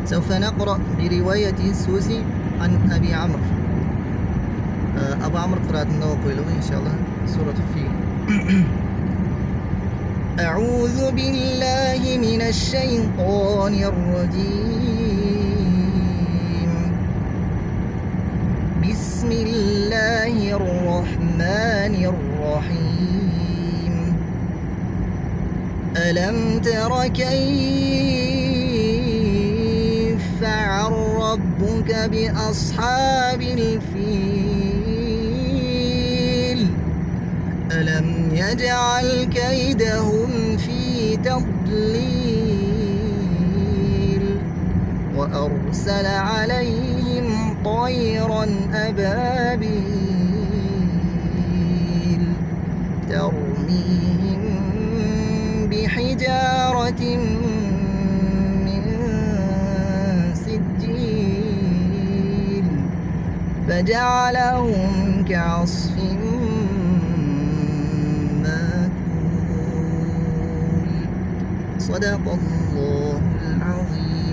سوف نقرأ برواية السوسي عن أبي عمرو. أبو عمرو قرأت النوقل إن شاء الله سورة الفيل. أعوذ بالله من الشيطان الرجيم. بسم الله الرحمن الرحيم. ألم تر كيف فعل ربك بأصحاب الفيل؟ ألم يجعل كيدهم في تضليل وأرسل عليهم طيرا أبابيل ترميهم بحجارة من سجيل فجعلهم كعصف مأكول. صدق الله العظيم.